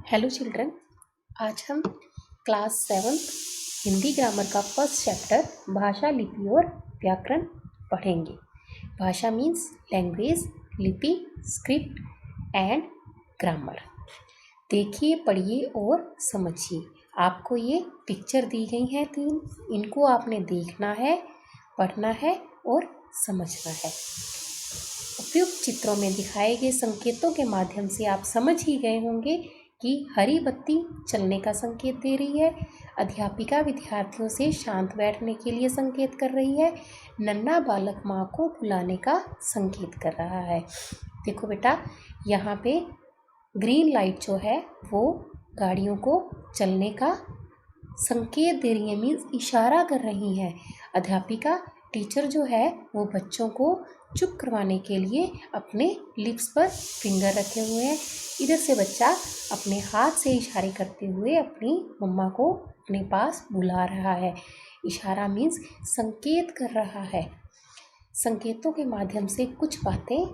Hello children. आज हम class 7 Hindi grammar का फर्स्ट चैप्टर भाषा, लिपि और व्याकरण पढ़ेंगे। भाषा मीन्स लैंग्वेज, लिपि स्क्रिप्ट एंड ग्रामर। देखिए, पढ़िए और समझिए। आपको ये पिक्चर दी गई हैं 3, इनको आपने देखना है, पढ़ना है और समझना है। उपयुक्त चित्रों में दिखाए गए संकेतों के माध्यम से आप समझ ही गए होंगे कि हरी बत्ती चलने का संकेत दे रही है, अध्यापिका विद्यार्थियों से शांत बैठने के लिए संकेत कर रही है, नन्हा बालक माँ को बुलाने का संकेत कर रहा है। देखो बेटा, यहाँ पे ग्रीन लाइट जो है वो गाड़ियों को चलने का संकेत दे रही है, मीन्स इशारा कर रही है। अध्यापिका टीचर जो है वो बच्चों को चुप करवाने के लिए अपने लिप्स पर फिंगर रखे हुए हैं। इधर से बच्चा अपने हाथ से इशारे करते हुए अपनी मम्मा को अपने पास बुला रहा है। इशारा मीन्स संकेत कर रहा है। संकेतों के माध्यम से कुछ बातें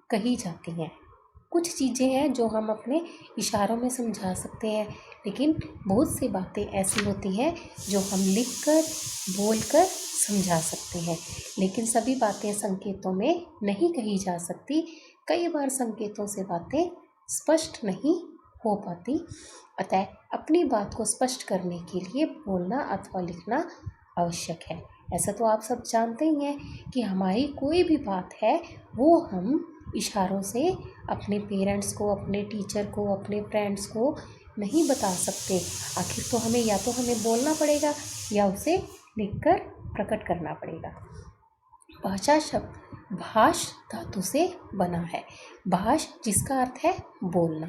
कही जाती हैं। कुछ चीज़ें हैं जो हम अपने इशारों में समझा सकते हैं, लेकिन बहुत सी बातें ऐसी होती हैं जो हम लिखकर, बोलकर समझा सकते हैं, लेकिन सभी बातें संकेतों में नहीं कही जा सकती। कई बार संकेतों से बातें स्पष्ट नहीं हो पाती। अतः अपनी बात को स्पष्ट करने के लिए बोलना अथवा लिखना आवश्यक है। ऐसा तो आप सब जानते ही हैं कि हमारी कोई भी बात है वो हम इशारों से अपने पेरेंट्स को, अपने टीचर को, अपने फ्रेंड्स को नहीं बता सकते। आखिर तो हमें या तो हमें बोलना पड़ेगा या उसे लिखकर प्रकट करना पड़ेगा। भाषा शब्द भाष धातु से बना है। भाष जिसका अर्थ है बोलना।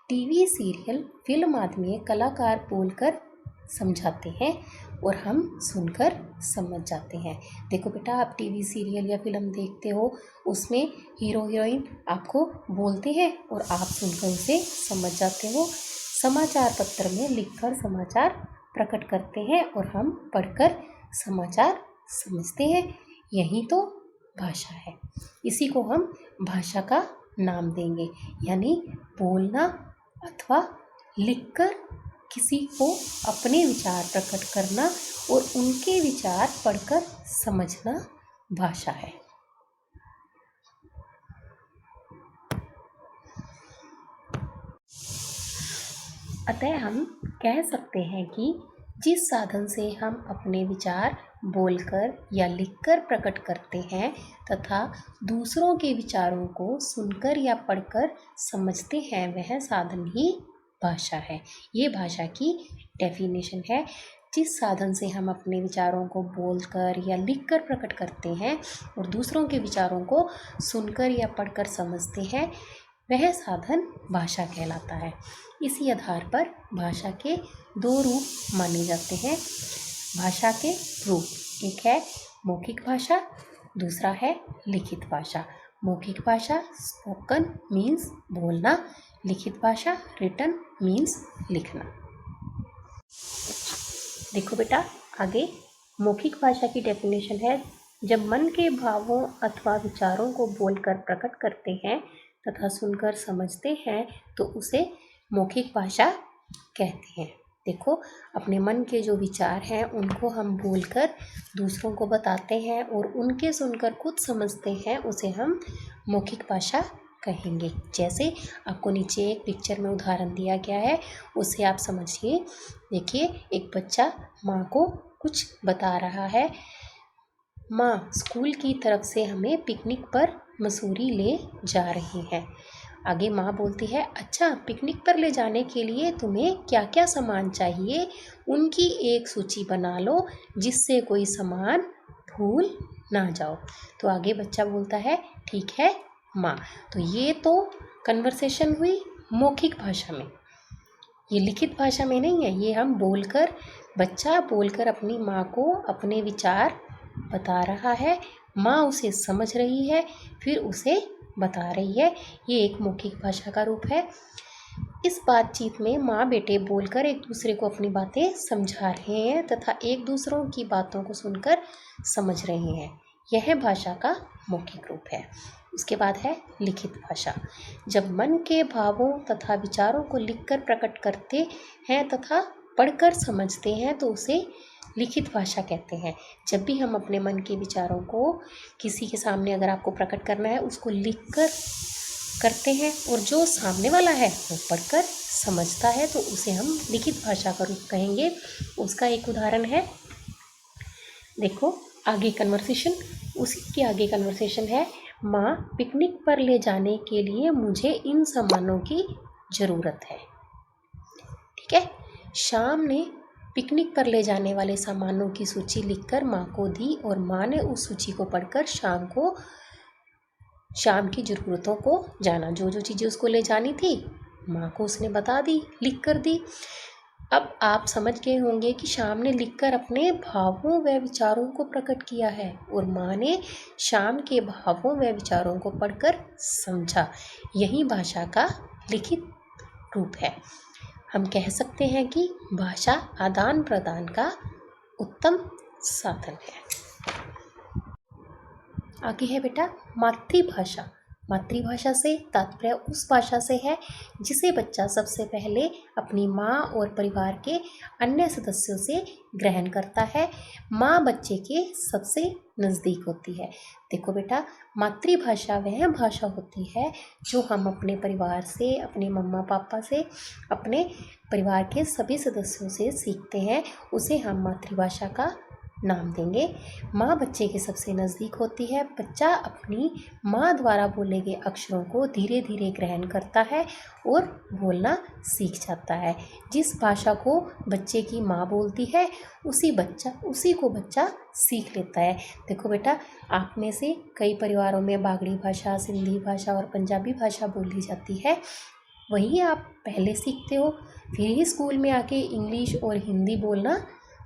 टीवी, सीरियल, फिल्म आदि में कलाकार बोलकर समझाते हैं और हम सुनकर समझ जाते हैं। देखो बेटा, आप टीवी, सीरियल या फिल्म देखते हो, उसमें हीरो हीरोइन आपको बोलते हैं और आप सुनकर उसे समझ जाते हो। समाचार पत्र में लिखकर समाचार प्रकट करते हैं और हम पढ़कर समाचार समझते हैं। यही तो भाषा है। इसी को हम भाषा का नाम देंगे, यानी बोलना अथवा लिखकर किसी को अपने विचार प्रकट करना और उनके विचार पढ़कर समझना भाषा है। अतः हम कह सकते हैं कि जिस साधन से हम अपने विचार बोलकर या लिखकर प्रकट करते हैं तथा दूसरों के विचारों को सुनकर या पढ़कर समझते हैं, वह साधन ही भाषा है। ये भाषा की डेफिनेशन है। जिस साधन से हम अपने विचारों को बोलकर या लिखकर प्रकट करते हैं और दूसरों के विचारों को सुनकर या पढ़कर समझते हैं, वह साधन भाषा कहलाता है। इसी आधार पर भाषा के 2 रूप माने जाते हैं। भाषा के रूप, एक है मौखिक भाषा, दूसरा है लिखित भाषा। मौखिक भाषा स्पोकन मीन्स बोलना, लिखित भाषा रिटन मीन्स लिखना। देखो बेटा, आगे मौखिक भाषा की डेफिनेशन है, जब मन के भावों अथवा विचारों को बोलकर प्रकट करते हैं तथा सुनकर समझते हैं तो उसे मौखिक भाषा कहते हैं। देखो, अपने मन के जो विचार हैं उनको हम बोलकर दूसरों को बताते हैं और उनके सुनकर खुद समझते हैं, उसे हम मौखिक भाषा कहेंगे। जैसे आपको नीचे एक पिक्चर में उदाहरण दिया गया है, उसे आप समझिए। देखिए, एक बच्चा माँ को कुछ बता रहा है। माँ, स्कूल की तरफ से हमें पिकनिक पर मसूरी ले जा रहे हैं। आगे माँ बोलती है, अच्छा, पिकनिक पर ले जाने के लिए तुम्हें क्या क्या सामान चाहिए, उनकी एक सूची बना लो जिससे कोई सामान भूल ना जाओ। तो आगे बच्चा बोलता है, ठीक है माँ। तो ये तो कन्वर्सेशन हुई मौखिक भाषा में, ये लिखित भाषा में नहीं है। ये हम बोलकर, बच्चा बोलकर अपनी माँ को अपने विचार बता रहा है, माँ उसे समझ रही है, फिर उसे बता रही है। ये एक मौखिक भाषा का रूप है। इस बातचीत में माँ बेटे बोलकर एक दूसरे को अपनी बातें समझा रहे हैं तथा एक दूसरों की बातों को सुनकर समझ रहे हैं। यह भाषा का मौखिक रूप है। उसके बाद है लिखित भाषा। जब मन के भावों तथा विचारों को लिखकर प्रकट करते हैं तथा पढ़कर समझते हैं तो उसे लिखित भाषा कहते हैं। जब भी हम अपने मन के विचारों को किसी के सामने अगर आपको प्रकट करना है, उसको लिखकर करते हैं और जो सामने वाला है वो पढ़कर समझता है तो उसे हम लिखित भाषा का रूप कहेंगे। उसका एक उदाहरण है, देखो आगे कन्वर्सेशन, उसी के आगे कन्वर्सेशन है, माँ पिकनिक पर ले जाने के लिए मुझे इन सामानों की ज़रूरत है। ठीक है, शाम ने पिकनिक पर ले जाने वाले सामानों की सूची लिखकर माँ को दी और माँ ने उस सूची को पढ़कर शाम की ज़रूरतों को जाना। जो जो चीज़ें उसको ले जानी थी माँ को उसने बता दी, लिख कर दी। अब आप समझ गए होंगे कि शाम ने लिखकर अपने भावों व विचारों को प्रकट किया है और माँ ने शाम के भावों व विचारों को पढ़कर समझा। यही भाषा का लिखित रूप है। हम कह सकते हैं कि भाषा आदान प्रदान का उत्तम साधन है। आगे है बेटा मातृभाषा। मातृभाषा से तात्पर्य उस भाषा से है जिसे बच्चा सबसे पहले अपनी माँ और परिवार के अन्य सदस्यों से ग्रहण करता है। माँ बच्चे के सबसे नज़दीक होती है। देखो बेटा, मातृभाषा वह भाषा होती है जो हम अपने परिवार से, अपने मम्मा पापा से, अपने परिवार के सभी सदस्यों से सीखते हैं, उसे हम मातृभाषा का नाम देंगे। माँ बच्चे के सबसे नज़दीक होती है। बच्चा अपनी माँ द्वारा बोले गए अक्षरों को धीरे धीरे ग्रहण करता है और बोलना सीख जाता है। जिस भाषा को बच्चे की माँ बोलती है उसी को बच्चा सीख लेता है। देखो बेटा, आप में से कई परिवारों में बागड़ी भाषा, सिंधी भाषा और पंजाबी भाषा बोली जाती है। वही आप पहले सीखते हो, फिर ही स्कूल में आके इंग्लिश और हिंदी बोलना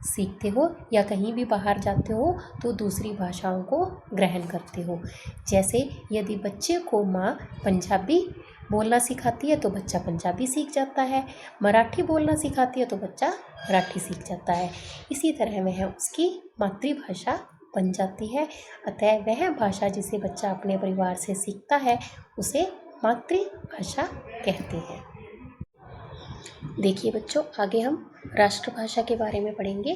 सीखते हो, या कहीं भी बाहर जाते हो तो दूसरी भाषाओं को ग्रहण करते हो। जैसे यदि बच्चे को माँ पंजाबी बोलना सिखाती है तो बच्चा पंजाबी सीख जाता है, मराठी बोलना सिखाती है तो बच्चा मराठी सीख जाता है। इसी तरह वह उसकी मातृभाषा बन जाती है। अतः वह भाषा जिसे बच्चा अपने परिवार से सीखता है उसे मातृभाषा कहते हैं। देखिए बच्चों, आगे हम राष्ट्रभाषा के बारे में पढ़ेंगे।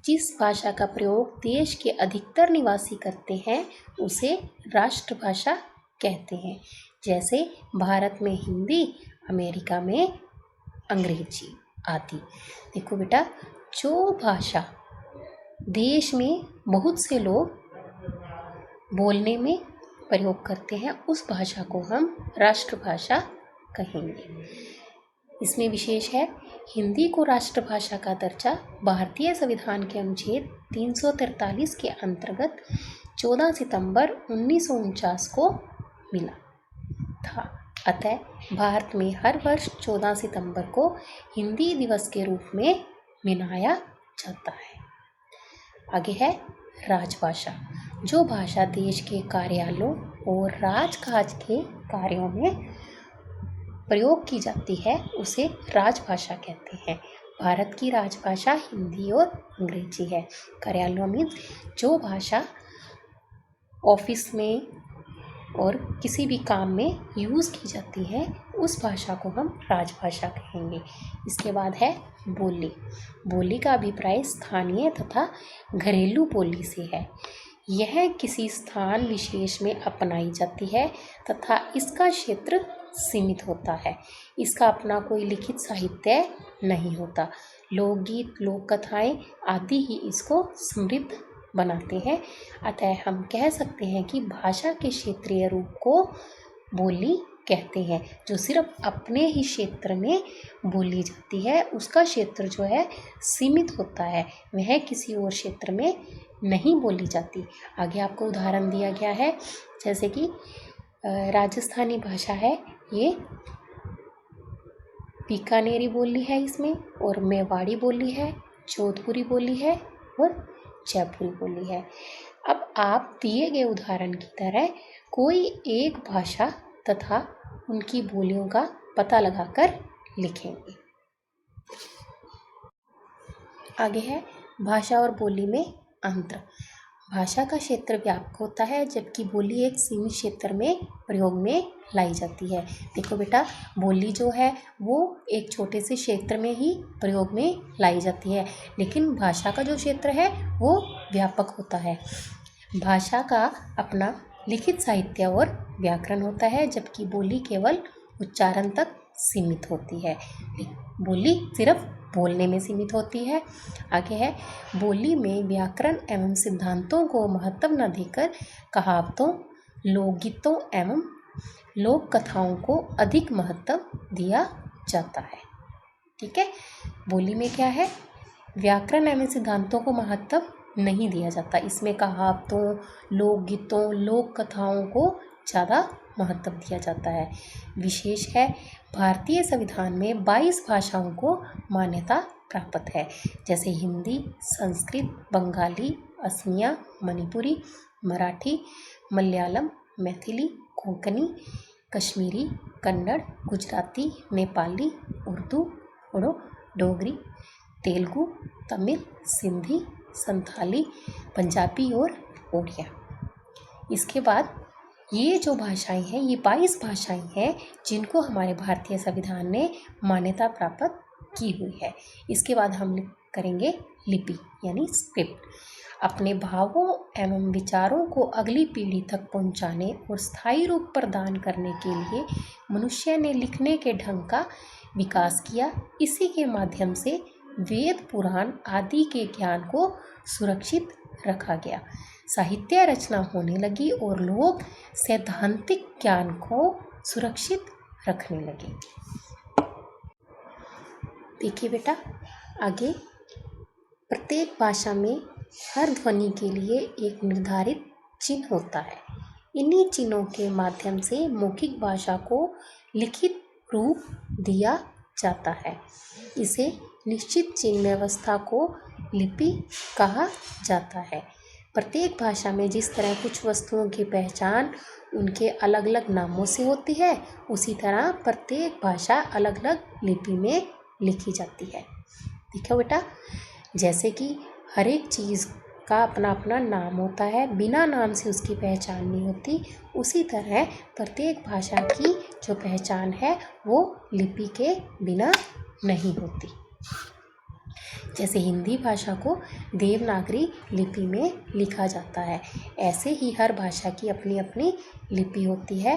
जिस भाषा का प्रयोग देश के अधिकतर निवासी करते हैं उसे राष्ट्रभाषा कहते हैं। जैसे भारत में हिंदी, अमेरिका में अंग्रेजी आदि। देखो बेटा, जो भाषा देश में बहुत से लोग बोलने में प्रयोग करते हैं उस भाषा को हम राष्ट्रभाषा कहेंगे। इसमें विशेष है, हिंदी को राष्ट्रभाषा का दर्जा भारतीय संविधान के अनुच्छेद 343 के अंतर्गत 14 सितंबर 1949 को मिला था। अतः भारत में हर वर्ष 14 सितंबर को हिंदी दिवस के रूप में मनाया जाता है। आगे है राजभाषा। जो भाषा देश के कार्यालयों और राजकाज के कार्यों में प्रयोग की जाती है उसे राजभाषा कहते हैं। भारत की राजभाषा हिंदी और अंग्रेजी है। कार्यालयों में जो भाषा ऑफिस में और किसी भी काम में यूज़ की जाती है उस भाषा को हम राजभाषा कहेंगे। इसके बाद है बोली। बोली का अभिप्राय स्थानीय तथा घरेलू बोली से है। यह किसी स्थान विशेष में अपनाई जाती है तथा इसका क्षेत्र सीमित होता है। इसका अपना कोई लिखित साहित्य नहीं होता। लोकगीत, लोक कथाएं आदि ही इसको समृद्ध बनाते हैं। अतः हम कह सकते हैं कि भाषा के क्षेत्रीय रूप को बोली कहते हैं। जो सिर्फ अपने ही क्षेत्र में बोली जाती है उसका क्षेत्र जो है सीमित होता है, वह किसी और क्षेत्र में नहीं बोली जाती। आगे आपको उदाहरण दिया गया है, जैसे कि राजस्थानी भाषा है, ये बीकानेरी बोली है इसमें, और मेवाड़ी बोली है, जोधपुरी बोली है और जयपुरी बोली है। अब आप दिए गए उदाहरण की तरह कोई एक भाषा तथा उनकी बोलियों का पता लगाकर लिखेंगे। आगे है भाषा और बोली में अंतर। भाषा का क्षेत्र व्यापक होता है जबकि बोली एक सीमित क्षेत्र में प्रयोग में लाई जाती है। देखो बेटा, बोली जो है वो एक छोटे से क्षेत्र में ही प्रयोग में लाई जाती है, लेकिन भाषा का जो क्षेत्र है वो व्यापक होता है। भाषा का अपना लिखित साहित्य और व्याकरण होता है जबकि बोली केवल उच्चारण तक सीमित होती है। बोली सिर्फ बोलने में सीमित होती है। आगे है, बोली में व्याकरण एवं सिद्धांतों को महत्व न देकर कहावतों, लोकगीतों एवं लोक कथाओं को अधिक महत्व दिया जाता है। ठीक है, बोली में क्या है, व्याकरण एवं सिद्धांतों को महत्व नहीं दिया जाता, इसमें कहावतों, लोकगीतों, लोक कथाओं को ज़्यादा महत्व दिया जाता है। विशेष है, भारतीय संविधान में 22 भाषाओं को मान्यता प्राप्त है, जैसे हिंदी, संस्कृत, बंगाली, असमिया, मणिपुरी, मराठी, मलयालम, मैथिली, कोंकणी, कश्मीरी, कन्नड़, गुजराती, नेपाली, उर्दू, बोडो, डोगरी, तेलुगु, तमिल, सिंधी, संथाली, पंजाबी और ओडिया। इसके बाद ये जो भाषाएं हैं, ये 22 भाषाएं हैं जिनको हमारे भारतीय संविधान ने मान्यता प्राप्त की हुई है। इसके बाद हम करेंगे लिपि यानी स्क्रिप्ट। अपने भावों एवं विचारों को अगली पीढ़ी तक पहुंचाने और स्थायी रूप प्रदान करने के लिए मनुष्य ने लिखने के ढंग का विकास किया। इसी के माध्यम से वेद, पुराण आदि के ज्ञान को सुरक्षित रखा गया, साहित्य रचना होने लगी और लोग सैद्धांतिक ज्ञान को सुरक्षित रखने लगे। देखिए बेटा, आगे प्रत्येक भाषा में हर ध्वनि के लिए एक निर्धारित चिन्ह होता है। इन्हीं चिन्हों के माध्यम से मौखिक भाषा को लिखित रूप दिया जाता है। इसे निश्चित चिन्ह व्यवस्था को लिपि कहा जाता है। प्रत्येक भाषा में जिस तरह कुछ वस्तुओं की पहचान उनके अलग अलग नामों से होती है, उसी तरह प्रत्येक भाषा अलग अलग लिपि में लिखी जाती है। देखो बेटा, जैसे कि हर एक चीज़ का अपना अपना नाम होता है, बिना नाम से उसकी पहचान नहीं होती, उसी तरह प्रत्येक भाषा की जो पहचान है वो लिपि के बिना नहीं होती। जैसे हिंदी भाषा को देवनागरी लिपि में लिखा जाता है, ऐसे ही हर भाषा की अपनी अपनी लिपि होती है।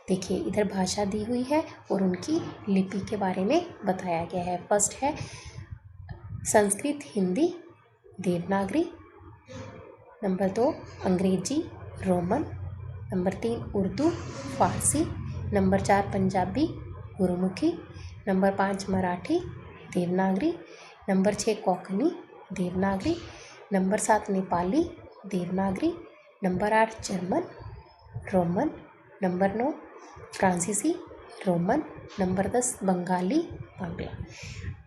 देखिए, इधर भाषा दी हुई है और उनकी लिपि के बारे में बताया गया है। फर्स्ट है Sanskrit Hindi Devanagari, number 2 Angrezi Roman, number 3 Urdu Farsi, number 4 Punjabi Gurmukhi, number 5 Marathi Devanagari, number 6 Konkani Devanagari, number 7 Nepali Devanagari, number 8 German Roman, number 9 Faransisi Roman, number 10 Bengali Bangla.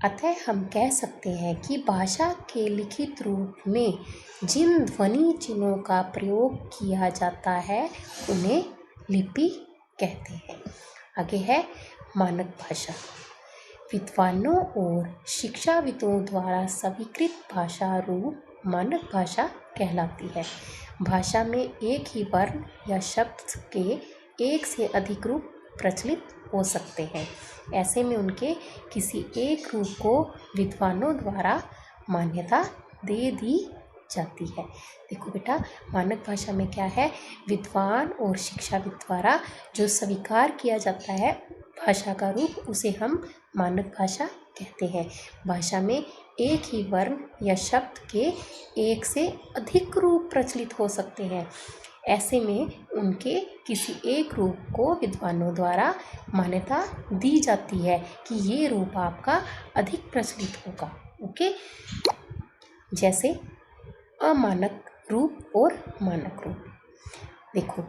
अतः हम कह सकते हैं कि भाषा के लिखित रूप में जिन ध्वनि चिन्हों का प्रयोग किया जाता है उन्हें लिपि कहते हैं। आगे है मानक भाषा। विद्वानों और शिक्षाविदों द्वारा स्वीकृत भाषा रूप मानक भाषा कहलाती है। भाषा में एक ही वर्ण या शब्द के एक से अधिक रूप प्रचलित हो सकते हैं। ऐसे में उनके किसी एक रूप को विद्वानों द्वारा मान्यता दे दी जाती है। देखो बेटा, मानक भाषा में क्या है, विद्वान और शिक्षाविद द्वारा जो स्वीकार किया जाता है भाषा का रूप, उसे हम मानक भाषा कहते हैं। भाषा में एक ही वर्ण या शब्द के एक से अधिक रूप प्रचलित हो सकते हैं। ऐसे में उनके किसी एक रूप को विद्वानों द्वारा मान्यता दी जाती है कि ये रूप आपका अधिक प्रचलित होगा। ओके, जैसे अमानक रूप और मानक रूप। देखो,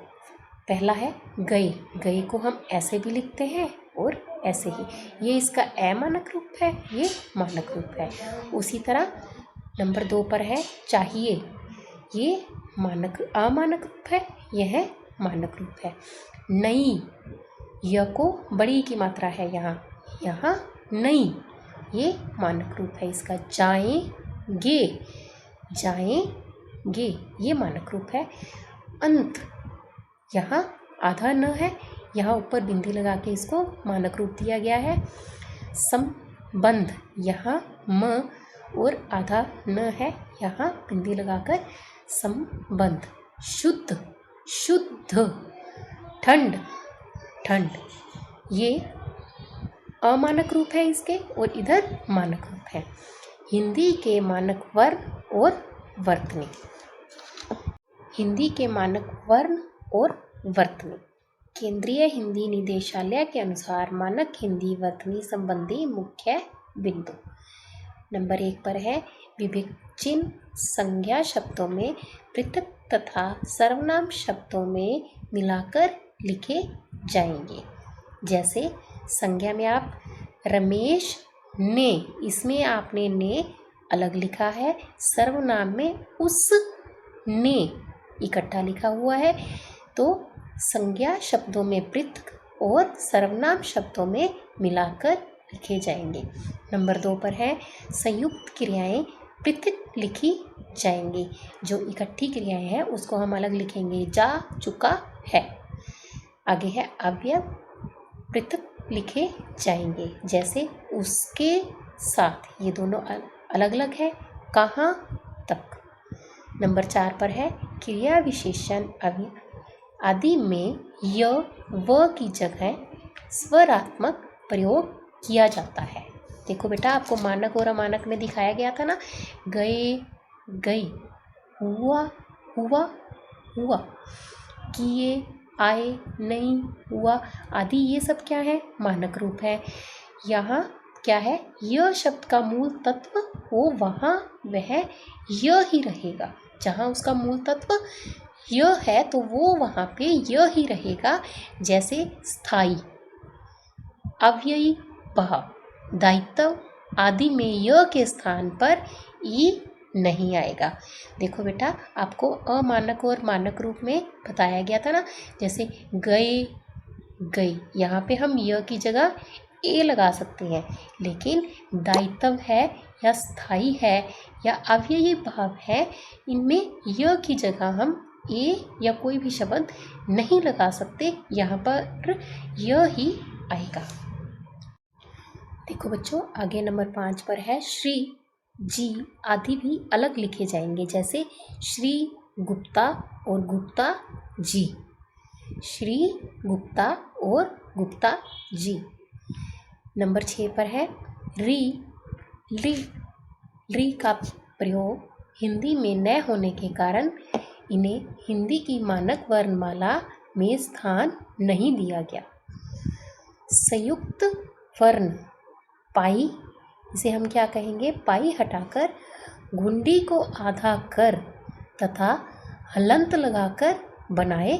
पहला है गए। गए को हम ऐसे भी लिखते हैं और ऐसे ही, ये इसका अमानक रूप है, ये मानक रूप है। उसी तरह नंबर 2 पर है चाहिए, ये अमानक रूप है, यह मानक रूप है। नहीं, य को बड़ी की मात्रा है यहाँ नहीं, ये मानक रूप है इसका। जाएंगे, गे ये मानक रूप है। अंत यहाँ आधा न है, यहाँ ऊपर बिंदी लगा के इसको मानक रूप दिया गया है। संबंध यहाँ म और आधा न है, यहाँ बिंदी लगाकर संबंध। शुद्ध शुद्ध। ठंड ठंड ये अमानक रूप है इसके, और इधर मानक रूप है। हिंदी के मानक वर्ण और वर्तनी। हिंदी के मानक वर्ण और वर्तनी। केंद्रीय हिंदी निदेशालय के अनुसार मानक हिंदी वर्तनी संबंधी मुख्य बिंदु। नंबर 1 पर है विवेकचिन्ह संज्ञा शब्दों में पृथक तथा सर्वनाम शब्दों में मिलाकर लिखे जाएंगे। जैसे संज्ञा में आप रमेश ने, इसमें आपने ने अलग लिखा है, सर्वनाम में उस ने इकट्ठा लिखा हुआ है, तो संज्ञा शब्दों में पृथक और सर्वनाम शब्दों में मिलाकर लिखे जाएंगे। नंबर 2 पर है संयुक्त क्रियाएं पृथक लिखी जाएंगी। जो इकट्ठी क्रियाएं हैं उसको हम अलग लिखेंगे, जा चुका है। आगे है अवयव पृथक लिखे जाएंगे, जैसे उसके साथ, ये दोनों अलग अलग है, कहाँ तक। नंबर 4 पर है क्रिया विशेषण अवयव आदि में य व की जगह स्वरात्मक प्रयोग किया जाता है। देखो बेटा, आपको मानक और अमानक में दिखाया गया था ना, गए गई, हुआ हुआ हुआ, किए आए, नहीं हुआ आदि, ये सब क्या है? मानक रूप है। यहाँ क्या है? यह शब्द का मूल तत्व वो वहाँ वह यह ही रहेगा। जहाँ उसका मूल तत्व यह है तो वो वहाँ पे यह ही रहेगा। जैसे स्थायी, अव्ययी, भाव, दायित्व आदि में यह के स्थान पर ई नहीं आएगा। देखो बेटा, आपको अमानक और मानक रूप में बताया गया था ना, जैसे गए गई, यहाँ पे हम यह की जगह ए लगा सकते हैं, लेकिन दायित्व है या स्थायी है या अव्ययी भाव है, इनमें यह की जगह हम ए या कोई भी शब्द नहीं लगा सकते, यहाँ पर यह ही आएगा। देखो बच्चों, आगे नंबर 5 पर है श्री जी आदि भी अलग लिखे जाएंगे, जैसे श्री गुप्ता और गुप्ता जी, श्री गुप्ता और गुप्ता जी। नंबर 6 पर है री ली री का प्रयोग हिंदी में न होने के कारण इन्हें हिंदी की मानक वर्णमाला में स्थान नहीं दिया गया। संयुक्त वर्ण पाई, इसे हम क्या कहेंगे? पाई हटाकर घुंडी को आधा कर तथा हलंत लगाकर बनाए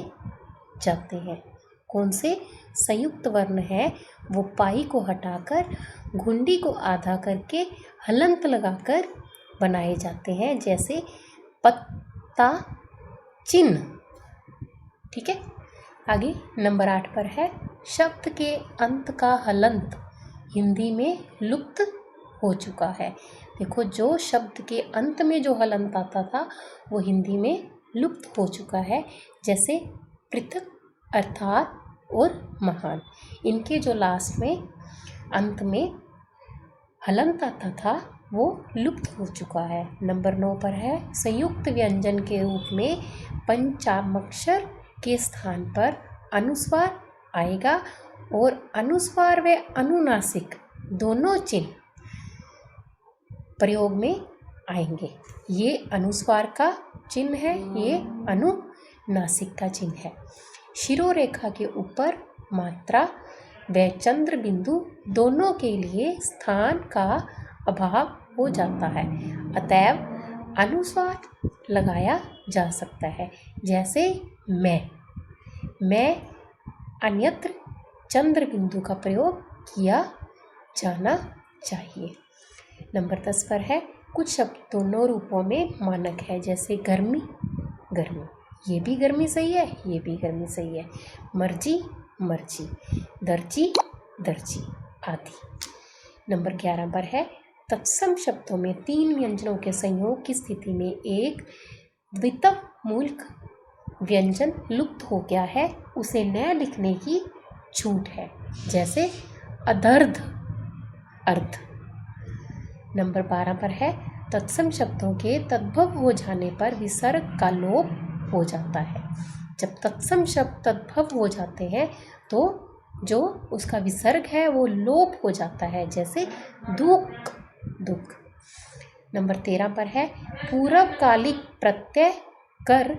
जाते हैं। कौन से संयुक्त वर्ण है? वो पाई को हटाकर घुंडी को आधा करके हलंत लगाकर बनाए जाते हैं, जैसे पत्ता, चिन्ह। ठीक है। आगे नंबर 8 पर है शब्द के अंत का हलंत हिंदी में लुप्त हो चुका है। देखो, जो शब्द के अंत में जो हलंत आता था वो हिंदी में लुप्त हो चुका है, जैसे पृथक, अर्थात और महान। इनके जो लास्ट में अंत में हलंत आता था वो लुप्त हो चुका है। नंबर 9 पर है संयुक्त व्यंजन के रूप में पंचमाक्षर के स्थान पर अनुस्वार आएगा और अनुस्वार व अनुनासिक दोनों चिन्ह प्रयोग में आएंगे। ये अनुस्वार का चिन्ह है, ये अनुनासिक का चिन्ह है। शिरोरेखा के ऊपर मात्रा व चंद्र बिंदु दोनों के लिए स्थान का अभाव हो जाता है, अतएव अनुस्वार लगाया जा सकता है। जैसे मैं अन्यत्र चंद्र बिंदु का प्रयोग किया जाना चाहिए। नंबर 10 पर है कुछ शब्द दोनों रूपों में मानक है, जैसे गर्मी, गर्मी, ये भी गर्मी सही है, ये भी गर्मी सही है। मर्जी, मर्जी, दर्जी, दर्जी आदि। नंबर 11 पर है तत्सम शब्दों में 3 व्यंजनों के संयोग की स्थिति में एक द्वित्व मूलक व्यंजन लुप्त हो गया है, उसे नया लिखने की छूट है, जैसे अदर्ध अर्थ। नंबर 12 पर है तत्सम शब्दों के तद्भव हो जाने पर विसर्ग का लोप हो जाता है। जब तत्सम शब्द तद्भव हो जाते हैं तो जो उसका विसर्ग है वो लोप हो जाता है, जैसे दुख दुख। नंबर 13 पर है पूर्वकालिक प्रत्यय कर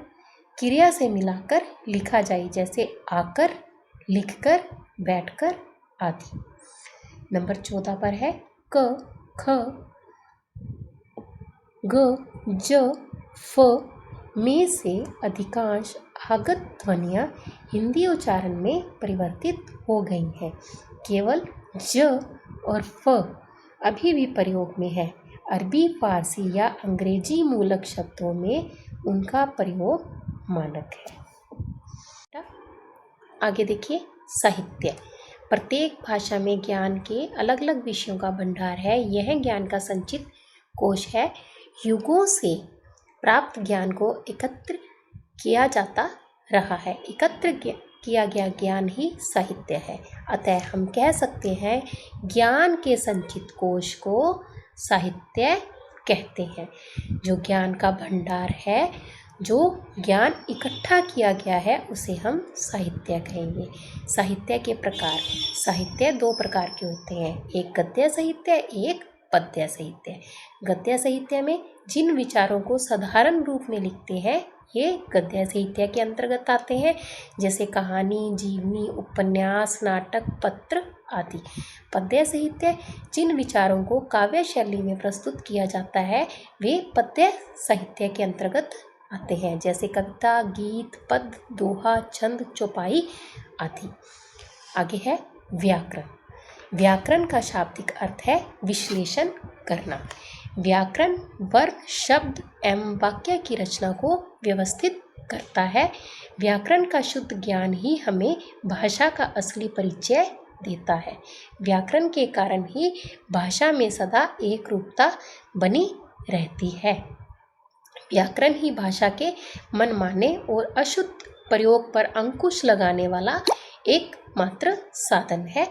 क्रिया से मिलाकर लिखा जाए, जैसे आकर, लिखकर, बैठकर आदि। नंबर 14 पर है क, ख, ग, ज, फ में से अधिकांश आगत ध्वनियाँ हिंदी उच्चारण में परिवर्तित हो गई हैं। केवल ज और फ अभी भी प्रयोग में है। अरबी, फारसी या अंग्रेजी मूलक शब्दों में उनका प्रयोग मानक है। आगे देखिए साहित्य। प्रत्येक भाषा में ज्ञान के अलग अलग विषयों का भंडार है। यह ज्ञान का संचित कोश है। युगों से प्राप्त ज्ञान को एकत्र किया जाता रहा है। एकत्र किया गया ज्ञान ही साहित्य है। अतः हम कह सकते हैं ज्ञान के संचित कोश को साहित्य कहते हैं। जो ज्ञान का भंडार है, जो ज्ञान इकट्ठा किया गया है, उसे हम साहित्य कहेंगे। साहित्य के प्रकार। साहित्य दो प्रकार के होते हैं, एक गद्य साहित्य, एक पद्य साहित्य। गद्य साहित्य में जिन विचारों को साधारण रूप में लिखते हैं ये गद्य साहित्य के अंतर्गत आते हैं, जैसे कहानी, जीवनी, उपन्यास, नाटक, पत्र आदि। पद्य साहित्य जिन विचारों को काव्य शैली में प्रस्तुत किया जाता है वे पद्य साहित्य के अंतर्गत आते हैं, जैसे कविता, गीत, पद, दोहा, छंद, चौपाई आदि। आगे है व्याकरण। व्याकरण का शाब्दिक अर्थ है विश्लेषण करना। व्याकरण वर्ण, शब्द एवं वाक्य की रचना को व्यवस्थित करता है। व्याकरण का शुद्ध ज्ञान ही हमें भाषा का असली परिचय देता है। व्याकरण के कारण ही भाषा में सदा एक रूपता बनी रहती है। व्याकरण ही भाषा के मनमाने और अशुद्ध प्रयोग पर अंकुश लगाने वाला एकमात्र साधन है।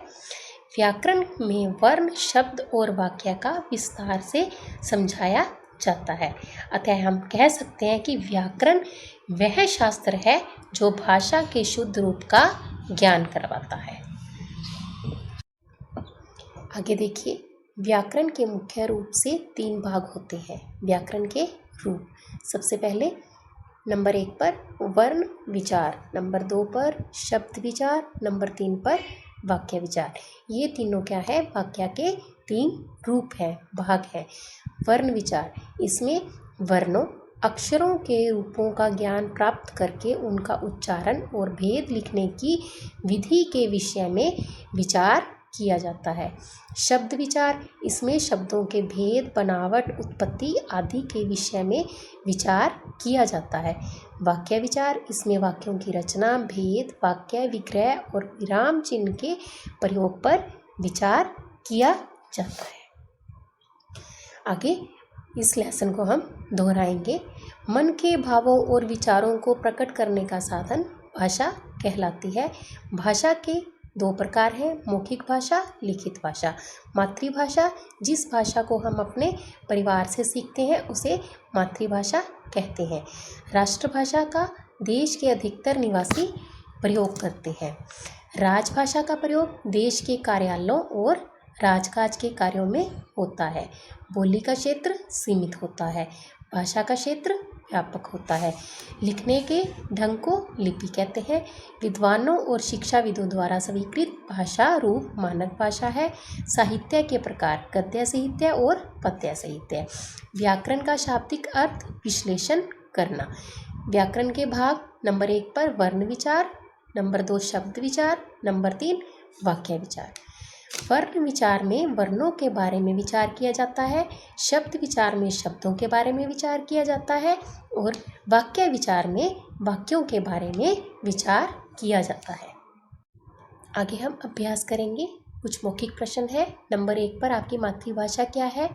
व्याकरण में वर्ण, शब्द और वाक्य का विस्तार से समझाया जाता है। अतः हम कह सकते हैं कि व्याकरण वह शास्त्र है जो भाषा के शुद्ध रूप का ज्ञान करवाता है। आगे देखिए व्याकरण के मुख्य रूप से 3 भाग होते हैं। व्याकरण के रूप, सबसे पहले नंबर 1 पर वर्ण विचार, नंबर 2 पर शब्द विचार, नंबर 3 पर वाक्य विचार। ये तीनों क्या है, वाक्य के 3 रूप है, भाग है। वर्ण विचार, इसमें वर्णों अक्षरों के रूपों का ज्ञान प्राप्त करके उनका उच्चारण और भेद लिखने की विधि के विषय में विचार किया जाता है। शब्द विचार, इसमें शब्दों के भेद, बनावट, उत्पत्ति आदि के विषय में विचार किया जाता है। वाक्य विचार, इसमें वाक्यों की रचना, भेद, वाक्य विग्रह और विराम चिन्ह के प्रयोग पर विचार किया जाता है। आगे इस लेसन को हम दोहराएंगे। मन के भावों और विचारों को प्रकट करने का साधन भाषा कहलाती है। भाषा के 2 प्रकार हैं, मौखिक भाषा, लिखित भाषा। मातृभाषा, जिस भाषा को हम अपने परिवार से सीखते हैं उसे मातृभाषा कहते हैं। राष्ट्रभाषा का देश के अधिकतर निवासी प्रयोग करते हैं। राजभाषा का प्रयोग देश के कार्यालयों और राजकाज के कार्यों में होता है। बोली का क्षेत्र सीमित होता है, भाषा का क्षेत्र व्यापक होता है। लिखने के ढंग को लिपि कहते हैं। विद्वानों और शिक्षाविदों द्वारा स्वीकृत भाषा रूप मानक भाषा है। साहित्य के प्रकार गद्य साहित्य और पद्य साहित्य। व्याकरण का शाब्दिक अर्थ विश्लेषण करना। व्याकरण के भाग, नंबर 1 पर वर्ण विचार, नंबर 2 शब्द विचार, नंबर 3 वाक्य विचार। वर्ण विचार में वर्णों के बारे में विचार किया जाता है। शब्द विचार में शब्दों के बारे में विचार किया जाता है और वाक्य विचार में वाक्यों के बारे में विचार किया जाता है। आगे हम अभ्यास करेंगे। कुछ मौखिक प्रश्न है। नंबर 1 पर आपकी मातृभाषा क्या है?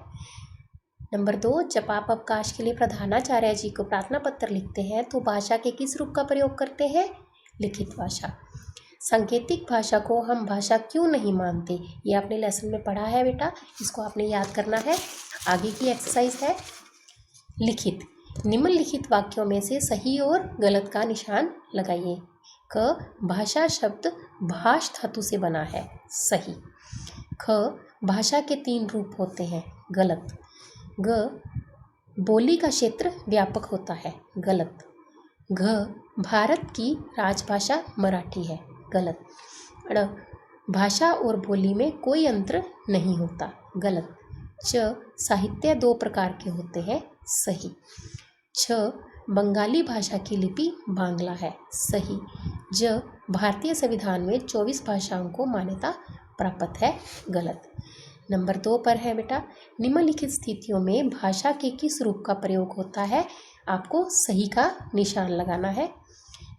नंबर 2, जब आप अवकाश के लिए प्रधानाचार्य जी को प्रार्थना पत्र लिखते हैं तो भाषा के किस रूप का प्रयोग करते हैं? लिखित भाषा। सांकेतिक भाषा को हम भाषा क्यों नहीं मानते? ये आपने लेसन में पढ़ा है बेटा, इसको आपने याद करना है। आगे की एक्सरसाइज है लिखित। निम्नलिखित वाक्यों में से सही और गलत का निशान लगाइए। क, भाषा शब्द भाष धातु से बना है, सही। ख, भाषा के 3 रूप होते हैं, गलत। ग, बोली का क्षेत्र व्यापक होता है, गलत। घ, भारत की राजभाषा मराठी है, गलत। ण, भाषा और बोली में कोई अंतर नहीं होता, गलत। च, साहित्य 2 प्रकार के होते हैं, सही। छ, बंगाली भाषा की लिपि बांग्ला है, सही। ज, भारतीय संविधान में 24 भाषाओं को मान्यता प्राप्त है, गलत। नंबर 2 पर है बेटा, निम्नलिखित स्थितियों में भाषा के किस रूप का प्रयोग होता है? आपको सही का निशान लगाना है।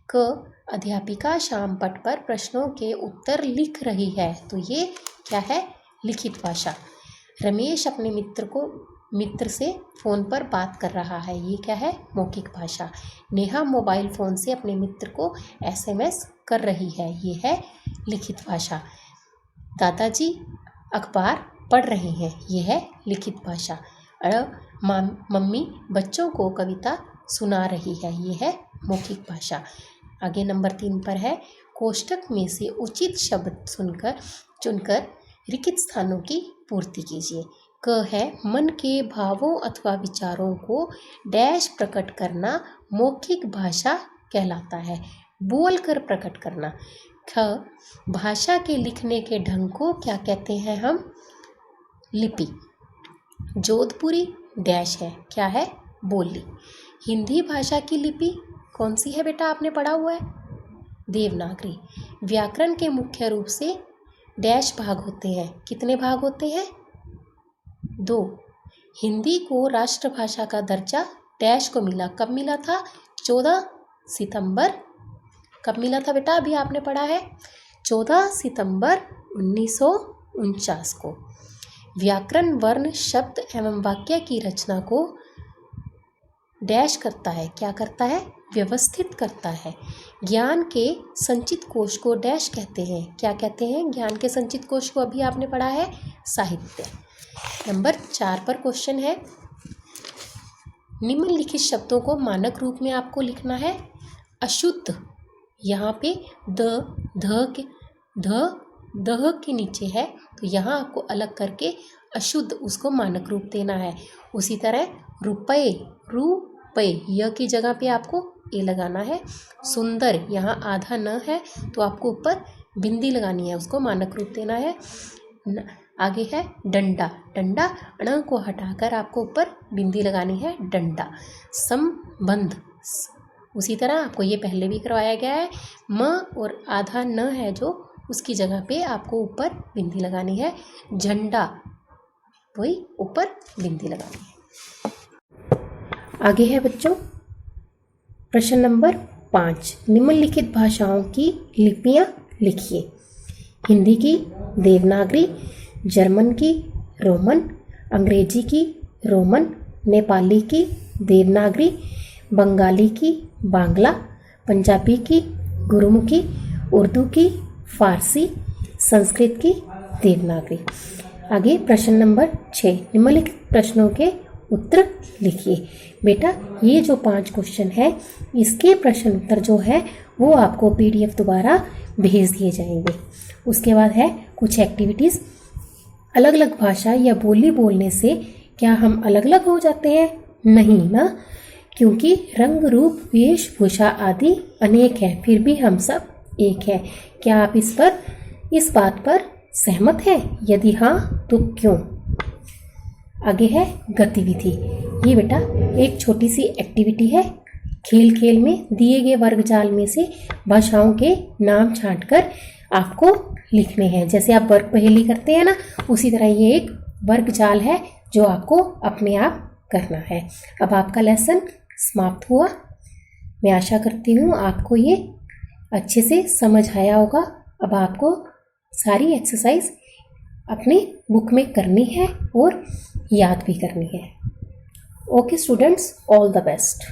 क, अध्यापिका शाम पट पर प्रश्नों के उत्तर लिख रही है, तो ये क्या है? लिखित भाषा। रमेश अपने मित्र से फ़ोन पर बात कर रहा है, ये क्या है? मौखिक भाषा। नेहा मोबाइल फ़ोन से अपने मित्र को SMS कर रही है, ये है लिखित भाषा। दादाजी अखबार पढ़ रहे हैं, ये है लिखित भाषा। मम्मी बच्चों को कविता सुना रही है, ये है मौखिक भाषा। आगे नंबर 3 पर है, कोष्ठक में से उचित शब्द चुनकर रिक्त स्थानों की पूर्ति कीजिए। क है, मन के भावों अथवा विचारों को डैश प्रकट करना मौखिक भाषा कहलाता है, बोलकर प्रकट करना। ख, भाषा के लिखने के ढंग को क्या कहते हैं हम? लिपि। जोधपुरी डैश है, क्या है? बोली। हिंदी भाषा की लिपि कौन सी है बेटा? आपने पढ़ा हुआ है, देवनागरी। व्याकरण के मुख्य रूप से डैश भाग होते हैं, कितने भाग होते हैं? 2। हिंदी को राष्ट्रभाषा का दर्जा डैश को मिला, कब मिला था? 14 सितंबर। कब मिला था बेटा? अभी आपने पढ़ा है, 14 सितंबर 1949 को। व्याकरण वर्ण शब्द एवं वाक्य की रचना को डैश करता है, क्या करता है? व्यवस्थित करता है। ज्ञान के संचित कोश को डैश कहते हैं, क्या कहते हैं? ज्ञान के संचित कोश को अभी आपने पढ़ा है, साहित्य। नंबर 4 पर क्वेश्चन है, निम्नलिखित शब्दों को मानक रूप में आपको लिखना है। अशुद्ध, यहाँ पे दह के नीचे है, तो यहाँ आपको अलग करके अशुद्ध उसको मानक रूप देना है। उसी तरह रुपए, य की जगह पे आपको ए लगाना है। सुंदर, यहाँ आधा न है तो आपको ऊपर बिंदी लगानी है, उसको मानक रूप देना है। आगे है डंडा, ण को हटाकर आपको ऊपर बिंदी लगानी है, डंडा। संबंध, उसी तरह आपको ये पहले भी करवाया गया है। म और आधा न है जो, उसकी जगह पे आपको ऊपर बिंदी लगानी है। झंडा, वही ऊपर बिंदी लगानी है। आगे है बच्चों प्रश्न नंबर 5, निम्नलिखित भाषाओं की लिपियां लिखिए। हिंदी की देवनागरी, जर्मन की रोमन, अंग्रेजी की रोमन, नेपाली की देवनागरी, बंगाली की बांग्ला, पंजाबी की गुरुमुखी, उर्दू की फारसी, संस्कृत की देवनागरी। आगे प्रश्न नंबर 6, निम्नलिखित प्रश्नों के उत्तर लिखिए। बेटा ये जो 5 क्वेश्चन है, इसके प्रश्न उत्तर जो है वो आपको PDF दोबारा भेज दिए जाएंगे। उसके बाद है कुछ एक्टिविटीज़। अलग अलग भाषा या बोली बोलने से क्या हम अलग अलग हो जाते हैं? नहीं ना, क्योंकि रंग रूप वेशभूषा आदि अनेक है, फिर भी हम सब एक है। क्या आप इस बात पर सहमत हैं? यदि हाँ तो क्यों? आगे है गतिविधि। ये बेटा एक छोटी सी एक्टिविटी है, खेल खेल में दिए गए वर्गजाल में से भाषाओं के नाम छांटकर आपको लिखने हैं। जैसे आप वर्ग पहेली करते हैं ना, उसी तरह ये एक वर्गजाल है जो आपको अपने आप करना है। अब आपका लेसन समाप्त हुआ। मैं आशा करती हूँ आपको ये अच्छे से समझ आया होगा। अब आपको सारी एक्सरसाइज अपनी बुक में करनी है और याद भी करनी है। Okay, students, all the best.